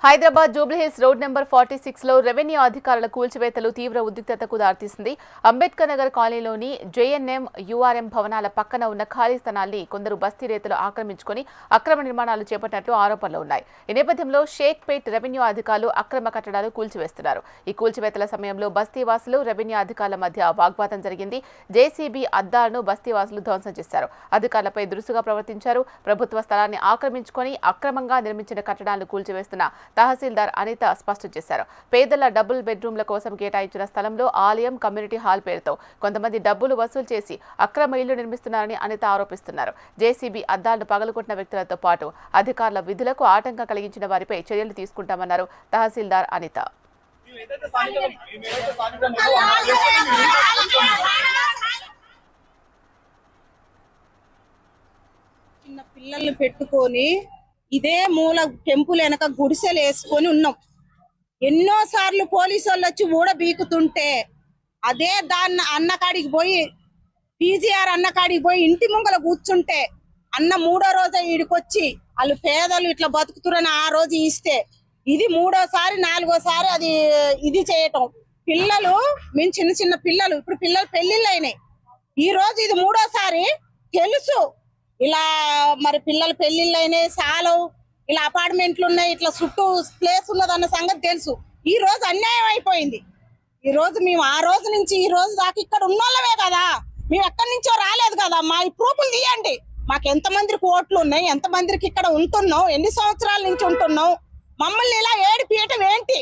Hyderabad Jubilee Hills road number 46 లో revenue అధికారుల కూల్చివేతలు తీవ్ర ఉద్రిక్తతకు దారితీసింది. అంబేద్కర్ నగర్ కాలనీలోని జేఎన్ఎం యూఆర్ఎం భవనాల పక్కన ఉన్న ఖాళీ స్థలాన్ని కొందరు బస్తీ రైతులు ఆక్రమించుకొని అక్రమ నిర్మాణాలు చేపట్టినట్లు ఆరోపణలు ఉన్నాయి. ఈ నేపథ్యంలో షేక్పేట్ రెవెన్యూ అధికారులు అక్రమ కట్టడాలు కూల్చివేస్తున్నారు. ఈ కూల్చివేతల సమయంలో బస్తీవాసులు రెవెన్యూ అధికారుల మధ్య వాగ్వాదం జరిగింది. జేసీబీ అద్దాలను బస్తీవాసులు ధ్వంసం చేశారు. అధికారులపై దురుసుగా ప్రవర్తించారు. ప్రభుత్వ స్థలాన్ని ఆక్రమించుకొని అక్రమంగా నిర్మించిన కట్టడాలను కూల్చివేస్తున్న తహసీల్దార్ అనిత స్పష్టం చేశారు. పేదల డబుల్ బెడ్రూమ్ల కోసం కేటాయించిన స్థలంలో ఆలయం, కమ్యూనిటీ హాల్ పేరుతో కొంతమంది డబ్బులు వసూలు చేసి అక్రమ ఇళ్లు నిర్మిస్తున్నారని అనిత ఆరోపిస్తున్నారు. జేసీబీ అద్దాలను పగలగొట్టిన వ్యక్తులతో పాటు అధికారుల విధులకు ఆటంకం కలిగించిన వారిపై చర్యలు తీసుకుంటామన్నారు తహసీల్దార్ అనిత. చిన్న పిల్లల్ని పెట్టుకొని ఇదే మూల టెంపుల్ వెనక గుడిసెలు వేసుకొని ఉన్నాం. ఎన్నోసార్లు పోలీసు వాళ్ళు వచ్చి ఊడబీకుతుంటే అదే దాన్ని అన్నకాడికి పోయి పీజీఆర్ అన్నకాడికి పోయి ఇంటి ముంగల కూర్చుంటే అన్న 3వ రోజు ఈడికొచ్చి వాళ్ళు పేదలు ఇట్లా బతుకుతురని ఆ రోజు ఇస్తే ఇది 3వసారి 4వసారి అది ఇది చేయటం. పిల్లలు మేము చిన్న పిల్లలు ఇప్పుడు పిల్లలు పెళ్లిళ్ళు అయినాయి. ఈ రోజు ఇది 3వసారి తెలుసు ఇలా మరి పిల్లల పెళ్లిళ్ళు అయినాయి, సాలవు ఇలా అపార్ట్మెంట్లు ఉన్నాయి, ఇట్లా చుట్టూ ప్లేస్ ఉన్నదన్న సంగతి తెలుసు. ఈ రోజు అన్యాయం అయిపోయింది. ఈ రోజు మేము ఆ రోజు నుంచి ఈ రోజు దాకా ఇక్కడ ఉన్నోళ్ళమే కదా, మేము ఎక్కడి నుంచో రాలేదు కదా. మా ఈ ప్రూఫ్లు తీయండి. మాకు ఎంతమందికి ఓట్లు ఉన్నాయి, ఎంతమందికి ఇక్కడ ఉంటున్నాం, ఎన్ని సంవత్సరాల నుంచి ఉంటున్నాం, మమ్మల్ని ఇలా ఏడిపియటం ఏంటి?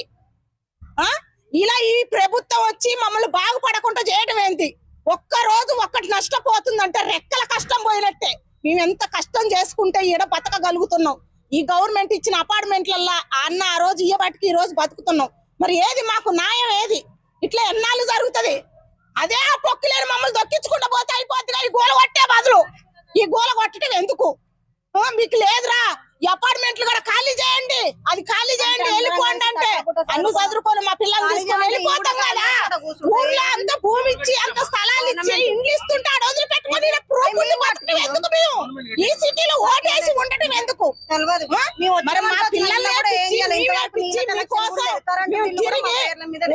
ఇలా ఈ ప్రభుత్వం వచ్చి మమ్మల్ని బాగుపడకుండా చేయటం ఏంటి? ఒక్క రోజు ఒక్కటి నష్టపోతుందంటే రెక్కల కష్టం పోయినట్టే. మేము ఎంత కష్టం చేసుకుంటే ఈడ బతకగలుగుతున్నాం. ఈ గవర్నమెంట్ ఇచ్చిన అపార్ట్మెంట్లల్లో అన్న ఆ రోజు ఇయ్యబట్టుకు ఈ రోజు బతుకుతున్నాం. మరి ఏది మాకు న్యాయం? ఏది ఇట్లా ఎన్నాళ్ళు జరుగుతుంది? అదే ఆ పొక్కులేని మమ్మల్ని దొక్కించుకుంటూ పోతే అయిపోద్ది. ఈ గోల కొట్టే బదులు ఈ గోల కొట్టడం ఎందుకు? మీకు లేదురా, ఈ అపార్ట్మెంట్లు కూడా ఖాళీ చేయండి, అది ఖాళీ చేయండి, వెళ్ళిపోండి అంటే అన్ని చదువుకొని మా పిల్లల్ని తీసుకొని వెళ్ళిపోతాం కదా. ఊర్లో అంత భూమి ఇచ్చి అంత స్థలాలు ఇచ్చి ఇండ్లు ఇస్తుంటే ఆ రోజులు పెట్టుకొని ఎందుకు? మేము ఈ సిటీలో ఓటేసి ఉండటం ఎందుకు? మరి మా పిల్లల్ని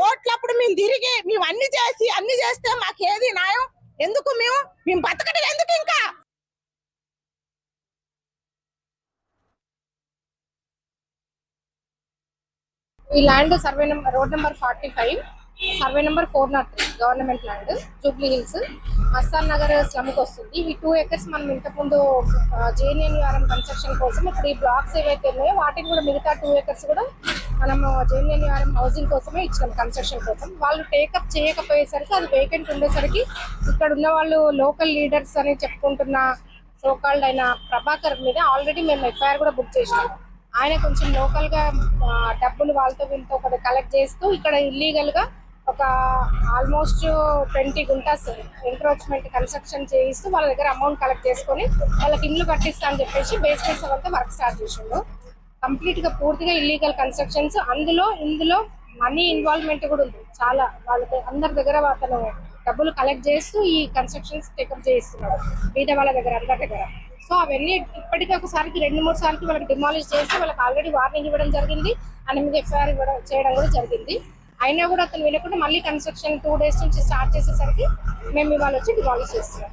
ఓట్లప్పుడు మేము తిరిగి మేము అన్ని చేస్తే మాకేది న్యాయం? ఎందుకు? మేము బతకడం ఎందుకు? ఇంకా ఈ land survey number road number 45 survey number 403 government land Jubilee Hills Mastan Nagar స్లమ్కి వస్తుంది. ఈ 2 acres మనం ఇంతకుముందు జేఎన్ఎన్యూఆర్ఎం కన్స్ట్రక్షన్ కోసం ఇప్పుడు ఈ బ్లాక్స్ ఏవైతే ఉన్నాయో వాటిని కూడా మిగతా 2 acres కూడా మనము జేఎన్ఎన్యూఆర్ఎం హౌసింగ్ కోసమే ఇచ్చినాం, కన్స్ట్రక్షన్ కోసం. వాళ్ళు టేకప్ చేయకపోయేసరికి అది వేకెంట్ ఉండేసరికి ఇక్కడ ఉన్న వాళ్ళు లోకల్ లీడర్స్ అని చెప్పుకుంటున్న సోకాల్డ్ అయిన ప్రభాకర్ మీద ఆల్రెడీ మేము ఎఫ్ఐఆర్ కూడా బుక్ చేసినాం. ఆయన కొంచెం లోకల్ గా డబ్బులు వాళ్ళతో వీళ్ళతో ఒకటి కలెక్ట్ చేస్తూ ఇక్కడ ఇల్లీగల్ గా ఒక ఆల్మోస్ట్ 20 గుంటాస్ ఎంక్రోచ్మెంట్ కన్స్ట్రక్షన్ చేయిస్తూ వాళ్ళ దగ్గర అమౌంట్ కలెక్ట్ చేసుకొని వాళ్ళకి ఇల్లు కట్టిస్తా అని చెప్పేసి బేస్మెంట్స్ అవంతా వర్క్ స్టార్ట్ చేసిండు. కంప్లీట్ గా పూర్తిగా ఇల్లీగల్ కన్స్ట్రక్షన్స్, ఇందులో మనీ ఇన్వాల్వ్మెంట్ కూడా ఉంది చాలా. వాళ్ళకి అందరి దగ్గర అతను డబ్బులు కలెక్ట్ చేస్తూ ఈ కన్స్ట్రక్షన్స్ టేకప్ చేయిస్తున్నాడు బీద వాళ్ళ దగ్గర, అందరి దగ్గర. సో అవన్నీ ఇప్పటికీ ఒకసారికి 2-3 సార్లు వాళ్ళకి డిమాలిష్ చేసి వాళ్ళకి ఆల్రెడీ వార్నింగ్ ఇవ్వడం జరిగింది, అని మీద ఎఫ్ఐఆర్ చేయడం కూడా జరిగింది. అయినా కూడా అతను వినకుండా మళ్ళీ కన్స్ట్రక్షన్ 2 days నుంచి స్టార్ట్ చేసేసరికి మేము ఇవాళ వచ్చి డిమాలిష్ చేస్తున్నాం.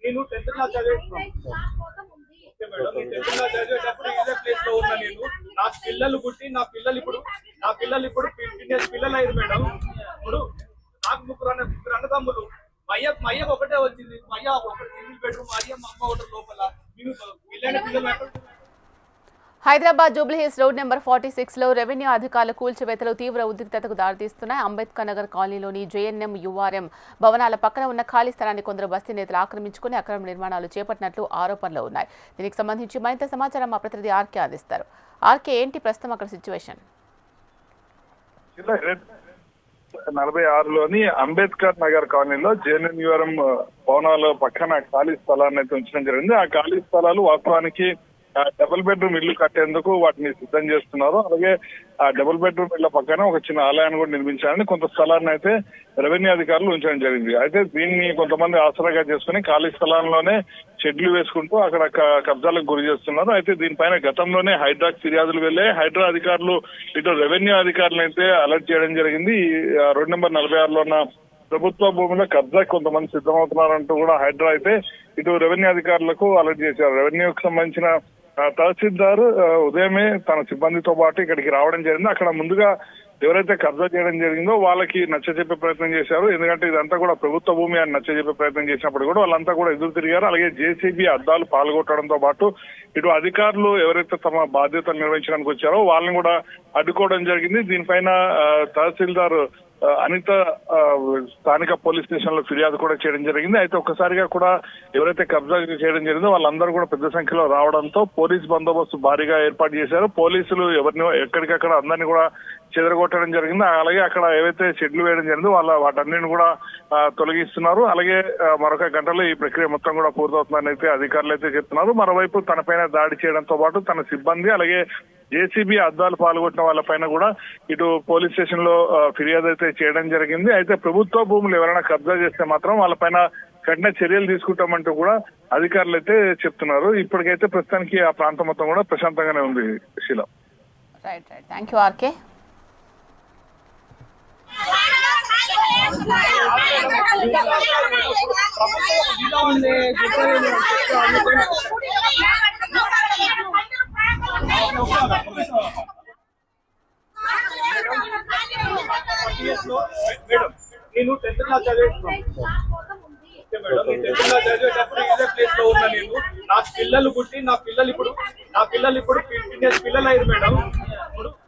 నేను 10th క్లాస్ చదివేటప్పుడు ఇదే ప్లేస్ లో ఉన్నా. నేను నా పిల్లలు పుట్టి నా పిల్లలు ఇప్పుడు 15 years పిల్లలు అయ్యారు మేడం. ఇప్పుడు నాకు ముగ్గురు అన్నదమ్ములు. మయ్య ఒకటే వచ్చింది. మయ్య ఒకటి సింగిల్ బెడ్రూమ్, మా అమ్మ ఒకటి లోపల. పిల్లలు హైదరాబాద్ జూబ్లీహిల్స్ రోడ్ నెంబర్ 46 లో రెవెన్యూ అధికారుల కూల్చివేతలు తీవ్ర ఉద్రిక్తతకు దారితీస్తున్నాయి. అంబేద్కర్ నగర్ కాలనీలోని జేఎన్ఎం యూఆర్ఎం భవనాల పక్కన ఉన్న ఖాళీ స్థలాన్ని కొందరు బస్తీ నేతలు ఆక్రమించుకుని అక్రమ నిర్మాణాలు చేపట్టినట్లు ఆరోపణలు ఉన్నాయి. దీనికి సంబంధించి మరింత సమాచారం మా ప్రతినిధి ఆర్కే అందిస్తారు. ఆర్కే, ఏంటి ప్రస్తుతం అక్కడ సిచ్యువేషన్? 46లోని అంబేద్కర్ నగర్ కాలనీలో జేఎన్ఎన్యూఆర్ఎం భవనాల పక్కన ఖాళీ స్థలాన్ని అయితే ఉంచడం జరిగింది. ఆ ఖాళీ స్థలాలు వాస్తవానికి డబుల్ బెడ్రూమ్ ఇల్లు కట్టేందుకు వాటిని సిద్ధం చేస్తున్నారు. అలాగే ఆ డబుల్ బెడ్రూమ్ ఇళ్ల పక్కన ఒక చిన్న ఆలయాన్ని కూడా నిర్మించాలని కొంత స్థలాన్ని అయితే రెవెన్యూ అధికారులు ఉంచడం జరిగింది. అయితే దీన్ని కొంతమంది ఆసరాగా చేసుకుని ఖాళీ స్థలాల్లోనే షెడ్లు వేసుకుంటూ అక్కడ కబ్జాలకు గురి చేస్తున్నారు. అయితే దీనిపైన గతంలోనే హైడ్రాకి ఫిర్యాదులు వెళ్ళాయి. హైడ్రా అధికారులు ఇటు రెవెన్యూ అధికారులు అయితే అలర్ట్ చేయడం జరిగింది. రోడ్ నెంబర్ 46లో ఉన్న ప్రభుత్వ భూమిలో కబ్జాకి కొంతమంది సిద్ధమవుతున్నారంటూ కూడా హైడ్రా అయితే ఇటు రెవెన్యూ అధికారులకు అలర్ట్ చేశారు. రెవెన్యూకి సంబంధించిన తహసీల్దార్ ఉదయమే తన సిబ్బందితో పాటు ఇక్కడికి రావడం జరిగింది. అక్కడ ముందుగా ఎవరైతే కబ్జా చేయడం జరిగిందో వాళ్ళకి నచ్చజెప్పే ప్రయత్నం చేశారు. ఎందుకంటే ఇదంతా కూడా ప్రభుత్వ భూమి అని నచ్చజెప్పే ప్రయత్నం చేసినప్పుడు కూడా వాళ్ళంతా కూడా ఎదురు తిరిగారు. అలాగే జేసీబీ అద్దాలు పాల్గొట్టడంతో పాటు ఇటు అధికారులు ఎవరైతే తమ బాధ్యతలు నిర్వహించడానికి వచ్చారో వాళ్ళని కూడా అడ్డుకోవడం జరిగింది. దీనిపైన తహసీల్దార్ అనిత స్థానిక పోలీస్ స్టేషన్ లో ఫిర్యాదు కూడా చేయడం జరిగింది. అయితే ఒక్కసారిగా కూడా ఎవరైతే కబ్జా చేయడం జరిగిందో వాళ్ళందరూ కూడా పెద్ద సంఖ్యలో రావడంతో పోలీస్ బందోబస్తు భారీగా ఏర్పాటు చేశారు. పోలీసులు ఎవరిని ఎక్కడికక్కడ అందరినీ కూడా చెదరగొట్టడం జరిగింది. అలాగే అక్కడ ఏవైతే షెడ్లు వేయడం జరిగిందో వాటన్నిటిని కూడా తొలగిస్తున్నారు. అలాగే మరొక గంటలో ఈ ప్రక్రియ మొత్తం కూడా పూర్తవుతుందని అయితే అధికారులు అయితే చెప్తున్నారు. మరోవైపు తనపైన దాడి చేయడంతో పాటు తన సిబ్బంది అలాగే జేసీబీ అద్దాలు పాల్గొట్టిన వాళ్ళపైన కూడా ఇటు పోలీస్ స్టేషన్ లో ఫిర్యాదు అయితే చేయడం జరిగింది. అయితే ప్రభుత్వ భూములు ఎవరైనా కబ్జా చేస్తే మాత్రం వాళ్ళపైన కఠిన చర్యలు తీసుకుంటామంటూ కూడా అధికారులు అయితే చెప్తున్నారు. ఇప్పటికైతే ప్రస్తుతానికి ఆ ప్రాంతం మొత్తం కూడా ప్రశాంతంగానే ఉంది. Sheela. Right. Thank you RK. నేను 10th క్లాస్ చదివేటప్పుడు ఇదే ప్లేస్ లో ఉన్నా. నేను నా పిల్లలు పుట్టి నా పిల్లలు ఇప్పుడు 15 years పిల్లలు అయ్యారు మేడం.